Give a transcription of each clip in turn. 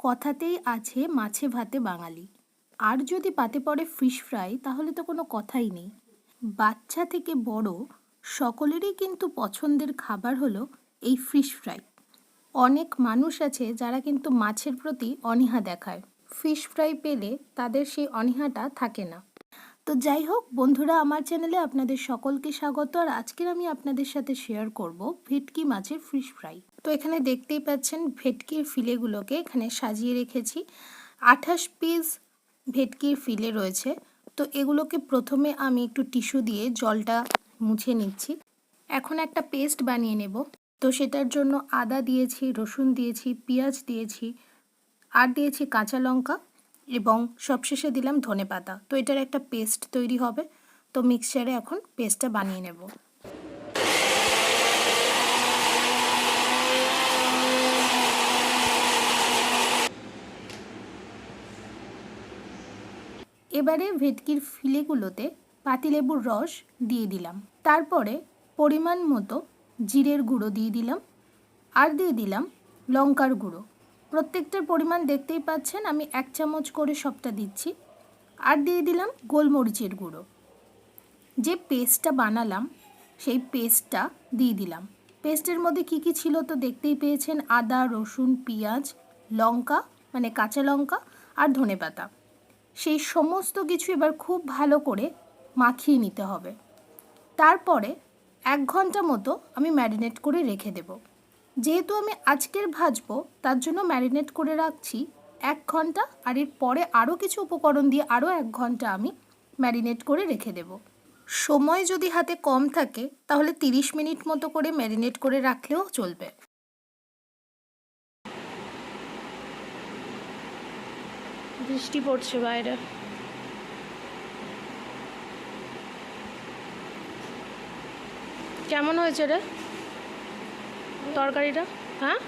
কথাতেই আছে মাছে ভাতে বাঙালি। আর যদি পাতে পড়ে ফিশ ফ্রাই তাহলে তো কোনো কথাই নেই। বাচ্চা থেকে বড় সকলেরই কিন্তু পছন্দের খাবার হলো এই ফিশ ফ্রাই। অনেক মানুষ আছে যারা কিন্তু মাছের প্রতি অনীহা দেখায়, ফিশ ফ্রাই পেলে তাদের সেই অনীহাটা থাকে না। তো যাই হোক বন্ধুরা, আমার চ্যানেলে আপনাদের সকলকে স্বাগত। আর আজকের আমি আপনাদের সাথে শেয়ার করব ভেটকি মাছের ফিশ ফ্রাই। তো এখানে দেখতেই পাচ্ছেন ভেটকির ফিলেগুলোকে এখানে সাজিয়ে রেখেছি। 28 পিস ভেটকির ফিলে রয়েছে। তো এগুলোকে প্রথমে আমি একটু টিস্যু দিয়ে জলটা মুছে নিচ্ছি। এখন একটা পেস্ট বানিয়ে নেব। তো সেটার জন্য আদা দিয়েছি, রসুন দিয়েছি, পেঁয়াজ দিয়েছি, আর দিয়েছি কাঁচা লঙ্কা এবং সবশেষে দিলাম ধনেপাতা। তো এটার একটা পেস্ট তৈরি হবে। তো মিক্সচারে এখন পেস্টটা বানিয়ে নেব। এবারে ভেটকির ফিলেগুলোতে পাতিলেবুর রস দিয়ে দিলাম। তারপরে পরিমাণ মতো জিরের গুঁড়ো দিয়ে দিলাম, আর দিয়ে দিলাম লঙ্কার গুঁড়ো। প্রত্যেকটার পরিমাণ দেখতেই পাচ্ছেন, আমি 1 চামচ করে সবটা দিচ্ছি। আর দিয়ে দিলাম গোলমরিচের গুঁড়ো। যে পেস্টটা বানালাম সেই পেস্টটা দিয়ে দিলাম। পেস্টের মধ্যে কি কি ছিল তো দেখতেই পেয়েছেন, আদা, রসুন, পেঁয়াজ, লঙ্কা মানে কাঁচা লঙ্কা আর ধনেপাতা। সেই সমস্ত কিছু এবার খুব ভালো করে মাখিয়ে নিতে হবে। তারপরে 1 ঘন্টা মতো আমি ম্যারিনেট করে রেখে দেব। যেহেতু আমি আজকের ভাজবো তার জন্য ম্যারিনেট করে রাখছি 1 ঘন্টা, আর এর পরে আরও কিছু উপকরণ দিয়ে আরও 1 ঘন্টা আমি ম্যারিনেট করে রেখে দেব। সময় যদি হাতে কম থাকে তাহলে 30 মিনিট মতো করে ম্যারিনেট করে রাখলেও চলবে। বৃষ্টি পড়ছে বাইরে। কেমন হয়েছে রে তরকারিটা? হ্যাঁ,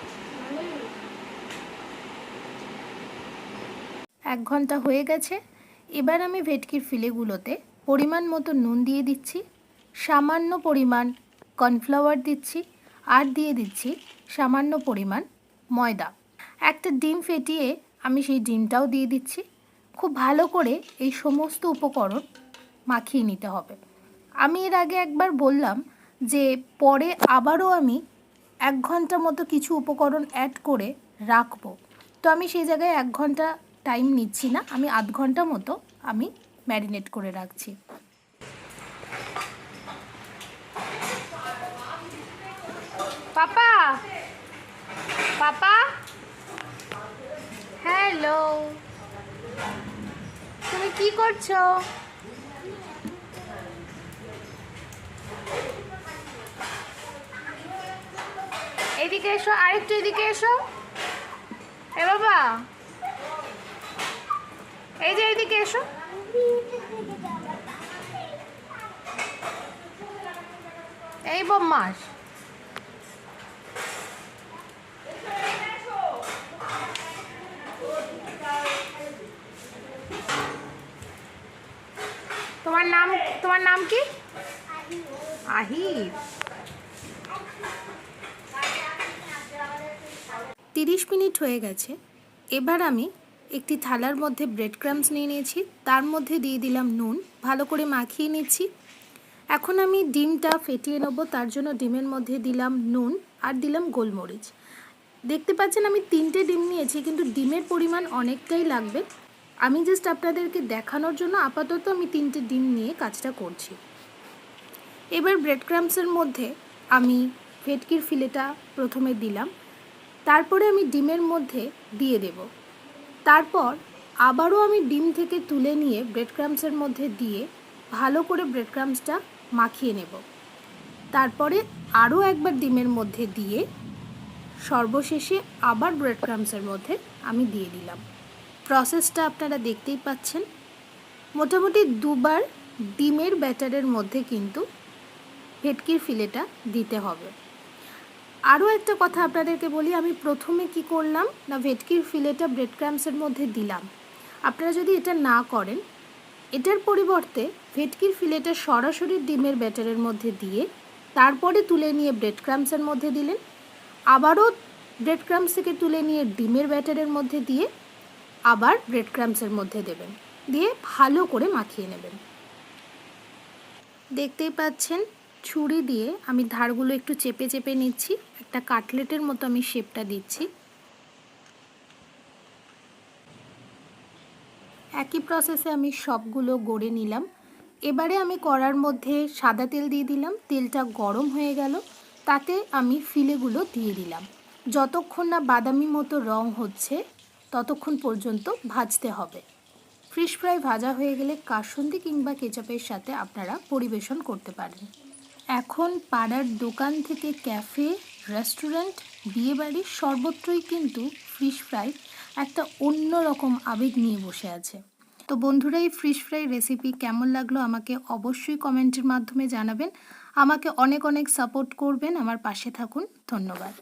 1 ঘন্টা হয়ে গেছে। এবার আমি ভেটকির ফিলেগুলোতে পরিমাণ মতো নুন দিয়ে দিচ্ছি, সামান্য পরিমাণ কর্নফ্লাওয়ার দিচ্ছি, আর দিয়ে দিচ্ছি সামান্য পরিমাণ ময়দা। একটা ডিম ফেটিয়ে আমি সেই ডিমটাও দিয়ে দিচ্ছি। খুব ভালো করে এই সমস্ত উপকরণ মাখিয়ে নিতে হবে। আমি এর আগে একবার বললাম যে পরে আবারও আমি 1 ঘন্টা মতো কিছু উপকরণ অ্যাড করে রাখবো। তো আমি সেই জায়গায় 1 ঘন্টা টাইম নিচ্ছি না, আমি আধ ঘন্টা মতো আমি ম্যারিনেট করে রাখছি। পাপা, পাপা, হ্যালো, তুমি কি করছো? এদিকে এসো, আরেকটু এদিকে এসো। এ বাবা, এই যে এদিকে এসো। এই বদমাস, তোমার নাম কি? আহির। 30 মিনিট হয়ে গেছে। এবার আমি একটি থালার মধ্যে ব্রেড ক্রাম্বস নিয়ে নিয়েছি, তার মধ্যে দিয়ে দিলাম নুন, ভালো করে মাখিয়ে নিচ্ছি। এখন আমি ডিমটা ফেটিয়ে নেব, তার জন্য ডিমের মধ্যে দিলাম নুন আর দিলাম গোলমরিচ। দেখতে পাচ্ছেন আমি 3টে ডিম নিয়েছি, কিন্তু ডিমের পরিমাণ অনেকটাই লাগবে। আমি জাস্ট আপনাদেরকে দেখানোর জন্য আপাতত আমি 3টে ডিম নিয়ে কাজটা করছি। এবার ব্রেড ক্রাম্বসের মধ্যে আমি ভেটকির ফিলেটা প্রথমে দিলাম, তারপরে আমি ডিমের মধ্যে দিয়ে দেব। তারপর আবারও আমি ডিম থেকে তুলে নিয়ে ব্রেড ক্রাম্বসের মধ্যে দিয়ে ভালো করে ব্রেড ক্রাম্বসটা মাখিয়ে নেব। তারপরে আরও একবার ডিমের মধ্যে দিয়ে সর্বশেষে আবার ব্রেড ক্রাম্বসের মধ্যে আমি দিয়ে দিলাম। প্রসেসটা আপনারা দেখতেই পাচ্ছেন। মোটামুটি 2বার ডিমের ব্যাটারের মধ্যে কিন্তু ভেটকির ফিলেটা দিতে হবে। আরও একটা কথা আপনাদেরকে বলি, আমি প্রথমে কি করলাম না, ভেটকির ফিলেটা ব্রেড ক্রাম্বসের মধ্যে দিলাম। আপনারা যদি এটা না করেন, এটার পরিবর্তে ভেটকির ফিলেটা সরাসরি ডিমের ব্যাটারের মধ্যে দিয়ে তারপরে তুলে নিয়ে ব্রেড ক্রাম্বসের মধ্যে দিলেন, আবারও ব্রেড ক্রাম্বস থেকে তুলে নিয়ে ডিমের ব্যাটারের মধ্যে দিয়ে আবার ব্রেড ক্রাম্বসের মধ্যে দেবেন, দিয়ে ভালো করে মাখিয়ে নেবেন। দেখতেই পাচ্ছেন ছুরি দিয়ে আমি ধারগুলো একটু চেপে চেপে নিচ্ছি, একটা কাটলেটের মতো আমি শেপটা দিচ্ছি। একই প্রসেসে আমি সবগুলো গড়ে নিলাম। এবারে আমি কড়ার মধ্যে সাদা তেল দিয়ে দিলাম, তেলটা গরম হয়ে গেল, তাতে আমি ফিলেগুলো দিয়ে দিলাম। যতক্ষণ না বাদামি মতো রং হচ্ছে ততক্ষণ পর্যন্ত ভাজতে হবে। ফিশ ফ্রাই ভাজা হয়ে গেলে কাসুন্দি কিংবা কেচাপের সাথে আপনারা পরিবেশন করতে পারেন। এখন পাড়ার দোকান থেকে ক্যাফে, রেস্টুরেন্ট, বিয়েবাড়ি সর্বত্রই কিন্তু ফিশ ফ্রাই একটা অন্যরকম আবেগ নিয়ে বসে আছে। তো বন্ধুরা, এই ফিশ ফ্রাই রেসিপি কেমন লাগলো আমাকে অবশ্যই কমেন্টের মাধ্যমে জানাবেন। আমাকে অনেক অনেক সাপোর্ট করবেন, আমার পাশে থাকুন। ধন্যবাদ।